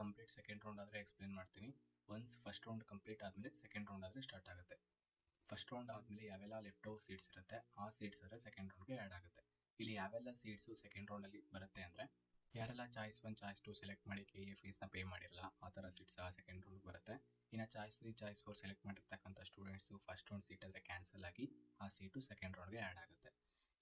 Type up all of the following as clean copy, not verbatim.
Complete second round ಆದರೆ explain ಮಾಡ್ತೀನಿ. Once first round complete ಆದಮೇಲೆ ಸೆಕೆಂಡ್ ರೌಂಡ್ ಆದರೆ ಸ್ಟಾರ್ಟ್ ಆಗುತ್ತೆ. ಫಸ್ಟ್ ರೌಂಡ್ ಆದಮೇಲೆ ಯಾವೆಲ್ಲ ಲೆಫ್ಟ್ ಓವರ್ ಸೀಟ್ಸ್ ಇರುತ್ತೆ ಆ ಸೀಟ್ಸ್ ಆದರೆ ಸೆಕೆಂಡ್ ರೌಂಡ್ಗೆ ಆ್ಯಡ್ ಆಗುತ್ತೆ. ಇಲ್ಲಿ ಯಾವೆಲ್ಲ ಸೀಟ್ಸು ಸೆಕೆಂಡ್ ರೌಂಡಲ್ಲಿ ಬರುತ್ತೆ ಅಂದರೆ, ಯಾರೆಲ್ಲ ಚಾಯ್ಸ್ 1 ಚಾಯ್ಸ್ 2 ಸೆಲೆಕ್ಟ್ ಮಾಡಿ KA ಫೀಸ್ನ ಪೇ ಮಾಡಿರಲ್ಲ ಆ ಥರ ಸೀಟ್ಸ್ ಆ ಸೆಕೆಂಡ್ ರೌಂಡ್ಗೆ ಬರುತ್ತೆ. ಇನ್ನು ಚಾಯ್ಸ್ 3 ಚಾಯ್ಸ್ 4 ಸೆಲೆಕ್ಟ್ ಮಾಡಿರ್ತಕ್ಕಂಥ ಸ್ಟೂಡೆಂಟ್ಸು ಫಸ್ಟ್ ರೌಂಡ್ ಸೀಟ್ ಆದರೆ ಕ್ಯಾನ್ಸಲ್ ಆಗಿ ಆ ಸೀಟು ಸೆಕೆಂಡ್ ರೌಂಡ್ಗೆ ಆ್ಯಡ್ ಆಗುತ್ತೆ.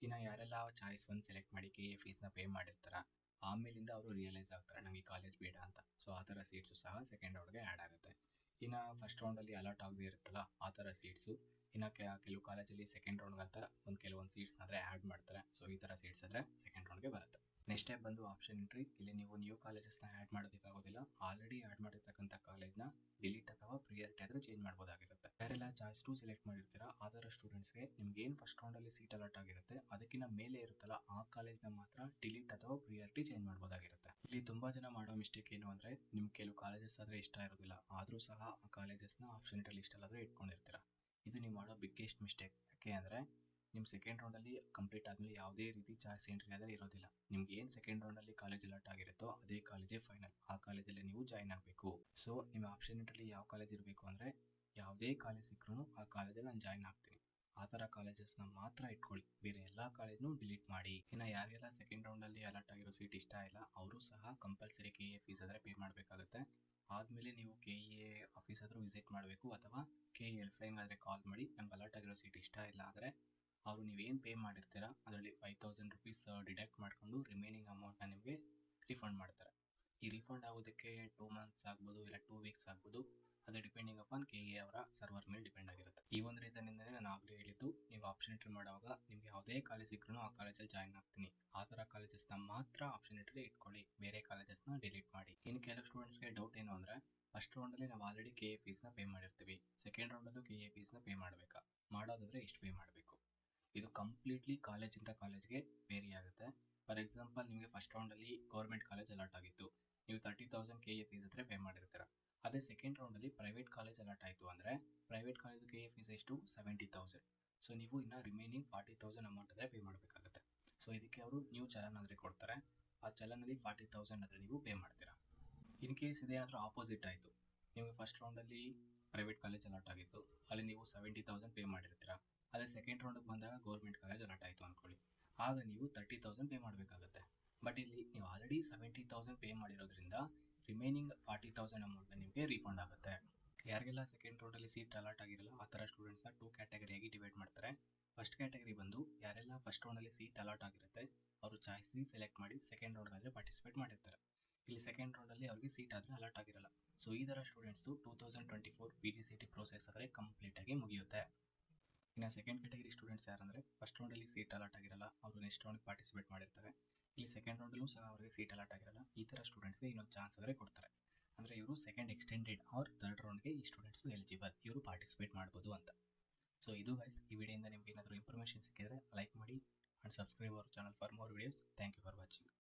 ಇನ್ನು ಯಾರೆಲ್ಲ ಚಾಯ್ಸ್ 1 ಸೆಲೆಕ್ಟ್ ಮಾಡಿ KA ಫೀಸ್ನ ಪೇ ಮಾಡಿರ್ತಾರ ಆಮೇಲಿಂದ ಅವರು ರಿಯಲೈಸ್ ಆಗ್ತಾರೆ ನನಗೆ ಕಾಲೇಜ್ ಬೇಡ ಅಂತ. ಸೊ ಆ ಥರ ಸೀಟ್ಸು ಸಹ ಸೆಕೆಂಡ್ ರೌಂಡ್ಗೆ ಆ್ಯಡ್ ಆಗುತ್ತೆ. ಇನ್ನು ಫಸ್ಟ್ ರೌಂಡಲ್ಲಿ ಅಲಾಟ್ ಆಗದೆ ಇರುತ್ತಲ್ಲ ಆ ಥರ ಸೀಟ್ಸು ಇನ್ನು ಕೆಲವು ಕಾಲೇಜಲ್ಲಿ ಸೆಕೆಂಡ್ ರೌಂಡ್ಗೆ ಅಂತ ಕೆಲವೊಂದು ಸೀಟ್ಸ್ ಆದರೆ ಆ್ಯಡ್ ಮಾಡ್ತಾರೆ. ಸೊ ಈ ಥರ ಸೀಟ್ಸ್ ಆದರೆ ಸೆಕೆಂಡ್ ರೌಂಡ್ಗೆ ಬರುತ್ತೆ. ನೆಕ್ಸ್ಟ್ ಸ್ಟೆಪ್ ಬಂದು ಆಪ್ಷನ್ ಎಂಟ್ರಿ. ಇಲ್ಲಿ ನೀವು ನ್ಯೂ ಕಾಲೇಜಸ್ನ ಆ್ಯಡ್ ಮಾಡೋದಕ್ಕಾಗೋದಿಲ್ಲ, ಆಲ್ರೆಡಿ ಆ್ಯಡ್ ಮಾಡಿರ್ತಕ್ಕಂಥ ಕಾಲೇಜ್ನ ಡಿಲೀಟ್ ಅಥವಾ ಪ್ರಿಯಾರಿಟಿ ಆದರೆ ಚೇಂಜ್ ಮಾಡ್ಬೋದಾಗಿರುತ್ತೆ. ಯಾರೆಲ್ಲ ಚಾಯ್ಸ್ 2 ಸೆಲೆಕ್ಟ್ ಮಾಡಿರ್ತೀರಾ ಆ ಥರ ಸ್ಟೂಡೆಂಟ್ಸ್ಗೆ ನಿಮ್ಗೆ ಏನು ಫಸ್ಟ್ ರೌಂಡಲ್ಲಿ ಸೀಟ್ ಅಲಾಟ್ ಆಗಿರುತ್ತೆ ಅದಕ್ಕಿಂತ ಮೇಲೆ ಇರುತ್ತಲ್ಲ ಆ ಕಾಲೇಜ್ನ ಮಾತ್ರ ಡಿಲೀಟ್ ಅಥವಾ ಪ್ರಿಯಾರಿಟಿ ಚೇಂಜ್ ಮಾಡ್ಬೋದಾಗಿರುತ್ತೆ. ಇಲ್ಲಿ ತುಂಬ ಜನ ಮಾಡೋ ಮಿಸ್ಟೇಕ್ ಏನು ಅಂದರೆ, ನಿಮ್ಗೆ ಕೆಲವು ಕಾಲೇಜಸ್ ಆದರೆ ಇಷ್ಟ ಇರೋದಿಲ್ಲ, ಆದರೂ ಸಹ ಆ ಕಾಲೇಜಸ್ನ ಆಪ್ಷನ್ ಎಂಟ್ರಿ ಲಿಸ್ಟಲ್ಲಾದರೆ ಇಟ್ಕೊಂಡಿರ್ತೀರ. ಇದು ನೀವು ಮಾಡೋ ಬಿಗ್ಗೆಸ್ಟ್ ಮಿಸ್ಟೇಕ್. ಯಾಕೆ ಅಂದರೆ ನಿಮ್ಮ ಸೆಕೆಂಡ್ ರೌಂಡಲ್ಲಿ ಕಂಪ್ಲೀಟ್ ಆದಮೇಲೆ ಯಾವುದೇ ರೀತಿ ಚಾಯ್ಸ್ ಎಂಟ್ರಿ ಆದರೆ ಇರೋದಿಲ್ಲ. ನಿಮ್ಗೆ ಏನು ಸೆಕೆಂಡ್ ರೌಂಡಲ್ಲಿ ಕಾಲೇಜ್ ಅಲಾಟ್ ಆಗಿರುತ್ತೋ ಅದೇ ಕಾಲೇಜೇ ಫೈನಲ್, ಆ ಕಾಲೇಜಲ್ಲಿ ನೀವು ಜಾಯ್ನ್ ಆಗಬೇಕು. ಸೊ ನಿಮ್ಮ ಆಪ್ಷನ್ ಎಂಟ್ರಲ್ಲಿ ಯಾವ ಕಾಲೇಜ್ ಇರಬೇಕು ಅಂದರೆ, ಯಾವುದೇ ಕಾಲೇಜ್ ಸಿಕ್ಕರೂ ಆ ಕಾಲೇಜಲ್ಲಿ ನಾನು ಜಾಯ್ನ್ ಆಗ್ತೀನಿ ಆ ಥರ ಕಾಲೇಜಸ್ನ ಮಾತ್ರ ಇಟ್ಕೊಳ್ಳಿ, ಬೇರೆ ಎಲ್ಲ ಕಾಲೇಜ್ನೂ ಡಿಲೀಟ್ ಮಾಡಿ. ಇನ್ನು ಯಾರಿಗೆಲ್ಲ ಸೆಕೆಂಡ್ ರೌಂಡಲ್ಲಿ ಅಲಾಟ್ ಆಗಿರೋ ಸೀಟ್ ಇಷ್ಟ ಇಲ್ಲ ಅವರು ಸಹ ಕಂಪಲ್ಸರಿ KA ಫೀಸ್ ಆದರೆ ಪೇ ಮಾಡಬೇಕಾಗುತ್ತೆ. ಆದಮೇಲೆ ನೀವು KA ಆಫೀಸ್ ಆದರೂ ವಿಸಿಟ್ ಮಾಡಬೇಕು ಅಥವಾ KA ಹೆಲ್ಪ್ಲೈನ್ ಆದರೆ ಕಾಲ್ ಮಾಡಿ ನಮ್ಗೆ ಅಲಾಟ್ ಆಗಿರೋ ಸೀಟ್ ಇಷ್ಟ ಇಲ್ಲ ಅಂದರೆ ಅವರು ನೀವೇನು ಪೇ ಮಾಡಿರ್ತೀರ ಅದರಲ್ಲಿ 5000 ರುಪೀಸ್ ಡಿಡಕ್ಟ್ ಮಾಡಿಕೊಂಡು ರಿಮೈನಿಂಗ್ ಅಮೌಂಟ್ನ ನಿಮಗೆ ರಿಫಂಡ್ ಮಾಡ್ತಾರೆ. ಈ ರಿಫಂಡ್ ಆಗೋದಕ್ಕೆ 2 ಮಂತ್ಸ್ ಆಗ್ಬೋದು ಇಲ್ಲ 2 ವೀಕ್ಸ್ ಆಗ್ಬೋದು, ಅದು ಡಿಪೆಂಡಿಂಗ್ ಅಪಾನ್ KA ಅವರ ಸರ್ವರ್ ಮೇಲೆ ಡಿಪೆಂಡ್ ಆಗಿರುತ್ತೆ. ಈ ಒಂದು ರೀಸನ್ನಿಂದಲೇ ನಾನು ಆಗಲೇ ಹೇಳಿದ್ದು, ನೀವು ಆಪ್ಷನ್ ಎಂಟ್ರಿ ಮಾಡುವಾಗ ನಿಮಗೆ ಯಾವುದೇ ಕಾಲೇಜ್ ಸಿಕ್ಕರೂ ಆ ಕಾಲೇಜಲ್ಲಿ ಜಾಯ್ನ್ ಆಗ್ತೀನಿ ಆ ಥರ ಕಾಲೇಜಸ್ನ ಮಾತ್ರ ಆಪ್ಷನ್ ಎಂಟ್ರಿ ಇಟ್ಕೊಳ್ಳಿ, ಬೇರೆ ಕಾಲೇಜಸ್ನ ಡಿಲೀಟ್ ಮಾಡಿ. ಇನ್ನು ಕೆಲವು ಸ್ಟೂಡೆಂಟ್ಸ್ಗೆ ಡೌಟ್ ಏನು ಅಂದರೆ, ಫಸ್ಟ್ ರೌಂಡಲ್ಲಿ ನಾವು ಆಲ್ರೆಡಿ KA ಫೀಸ್ನ ಪೇ ಮಾಡಿರ್ತೀವಿ, ಸೆಕೆಂಡ್ ರೌಂಡಲ್ಲೂ KA ಫೀಸ್ನ ಪೇ ಮಾಡಬೇಕಾ, ಮಾಡೋದಾದರೆ ಎಷ್ಟು ಪೇ ಮಾಡಬೇಕು? ಇದು ಕಂಪ್ಲೀಟ್ಲಿ ಕಾಲೇಜಿಂದ ಕಾಲೇಜ್ಗೆ ವೇರಿ ಆಗುತ್ತೆ. ಫಾರ್ ಎಕ್ಸಾಂಪಲ್, ನಿಮಗೆ ಫಸ್ಟ್ ರೌಂಡಲ್ಲಿ ಗೌರ್ಮೆಂಟ್ ಕಾಲೇಜ್ ಅಲಾಟ್ ಆಗಿತ್ತು, ನೀವು 30,000 KA ಫೀಸ್ ಹತ್ರ ಪೇ ಮಾಡಿರ್ತೀರ. ಅದೇ ಸೆಕೆಂಡ್ ರೌಂಡಲ್ಲಿ ಪ್ರೈವೇಟ್ ಕಾಲೇಜ್ ಅಲಾಟ್ ಆಯಿತು ಅಂದರೆ ಪ್ರೈವೇಟ್ ಕಾಲೇಜ್ KA ಫೀಸ್ ಎಷ್ಟು 70,000. ಸೊ ನೀವು ಇನ್ನು ರಿಮೈನಿಂಗ್ 40,000 ಅಮೌಂಟ್ ಆದರೆ ಪೇ ಮಾಡಬೇಕಾಗುತ್ತೆ. ಸೊ ಇದಕ್ಕೆ ಅವರು ನ್ಯೂ ಚಲನ್ ಅಂದರೆ ಕೊಡ್ತಾರೆ, ಆ ಚಲನಲ್ಲಿ 40,000 ಆದರೆ ನೀವು ಪೇ ಮಾಡ್ತೀರಾ. ಇನ್ ಕೇಸ್ ಇದೇನಾದರೂ ಆಪೋಸಿಟ್ ಆಯಿತು, ನಿಮಗೆ ಫಸ್ಟ್ ರೌಂಡಲ್ಲಿ ಪ್ರೈವೇಟ್ ಕಾಲೇಜ್ ಅಲಾಟ್ ಆಗಿತ್ತು, ಅಲ್ಲಿ ನೀವು 70,000 ಪೇ ಮಾಡಿರ್ತೀರಾ. ಅದೇ ಸೆಕೆಂಡ್ ರೌಂಡಿಗೆ ಬಂದಾಗ ಗೌರ್ಮೆಂಟ್ ಕಾಲೇಜ್ ಅಲಾಟ್ ಆಯಿತು ಅಂದ್ಕೊಳ್ಳಿ, ಆಗ ನೀವು 30,000 ಪೇ ಮಾಡಬೇಕಾಗುತ್ತೆ. ಬಟ್ ಇಲ್ಲಿ ನೀವು ಆಲ್ರೆಡಿ 70,000 ಪೇ ಮಾಡಿರೋದ್ರಿಂದ ರಿಮೈನಿಂಗ್ 40,000 ಅಮೌಂಟ್ನ ನಿಮಗೆ ರೀಫಂಡ್ ಆಗುತ್ತೆ. ಯಾರಿಗೆಲ್ಲ ಸೆಕೆಂಡ್ ರೌಂಡಲ್ಲಿ ಸೀಟ್ ಅಲಾಟ್ ಆಗಿರಲ್ಲ ಆ ಥರ ಸ್ಟೂಡೆಂಟ್ಸ್ನ 2 ಕ್ಯಾಟಗರಿಯಾಗಿ ಡಿವೈಡ್ ಮಾಡ್ತಾರೆ. ಫಸ್ಟ್ ಕ್ಯಾಟಗರಿ ಬಂದು ಯಾರೆಲ್ಲ ಫಸ್ಟ್ ರೌಂಡಲ್ಲಿ ಸೀಟ್ ಅಲಾಟ್ ಆಗಿರುತ್ತೆ ಅವರು ಚಾಯ್ಸ್ 3 ಸೆಲೆಕ್ಟ್ ಮಾಡಿ ಸೆಕೆಂಡ್ ರೌಂಡ್ಗಾದರೆ ಪಾರ್ಟಿಸಿಪೇಟ್ ಮಾಡಿರ್ತಾರೆ. ಇಲ್ಲಿ ಸೆಕೆಂಡ್ ರೌಂಡಲ್ಲಿ ಅವ್ರಿಗೆ ಸೀಟ್ ಆದರೆ ಅಲಾಟ್ ಆಗಿರಲ್ಲ. ಸೊ ಈ ಥರ ಸ್ಟೂಡೆಂಟ್ಸು 2024 PGCET ಪ್ರೋಸೆಸ್ ಆದರೆ ಕಂಪ್ಲೀಟಾಗಿ ಮುಗಿಯುತ್ತೆ. ಇನ್ನು ಸೆಕೆಂಡ್ ಕ್ಯಾಟಗರಿ ಸ್ಟೂಡೆಂಟ್ಸ್ ಯಾರಂದರೆ, ಫಸ್ಟ್ ರೌಂಡಲ್ಲಿ ಸೀಟ್ ಅಲಾಟ್ ಆಗಿರಲ್ಲ, ಅವರು ನೆಕ್ಸ್ಟ್ ರೌಂಡ್ಗೆ ಪಾರ್ಟಿಸಿಪೇಟ್ ಮಾಡಿರ್ತಾರೆ. ಇಲ್ಲಿ ಸೆಕೆಂಡ್ ರೌಂಡಲ್ಲೂ ಸಹ ಅವರಿಗೆ ಸೀಟ್ ಅಲಾಟ್ ಆಗಿರಲ್ಲ, ಈ ಥರ ಸ್ಟೂಡೆಂಟ್ಸ್ಗೆ ಇನ್ನೊಂದು ಚಾನ್ಸ್ ಆದರೆ ಕೊಡ್ತಾರೆ. ಅಂದರೆ ಇವರು ಸೆಕೆಂಡ್ ಎಕ್ಸ್ಟೆಂಡೆಡ್ ಆರ್ ಥರ್ಡ್ ರೌಂಡ್ಗೆ ಈ ಸ್ಟೂಡೆಂಟ್ಸು ಎಲಿಜಿಬಲ್, ಇವರು ಪಾರ್ಟಿಸಿಪೇಟ್ ಮಾಡ್ಬೋದು ಅಂತ. ಸೊ ಇದು ಗೈಸ್, ಈ ವಿಡಿಯೋಯಿಂದ ನಿಮಗೆ ಏನಾದರೂ ಇನ್ಫಾರ್ಮೇಷನ್ ಸಿಕ್ಕಿದ್ರೆ ಲೈಕ್ ಮಾಡಿ and subscribe our channel for more videos. Thank you for watching.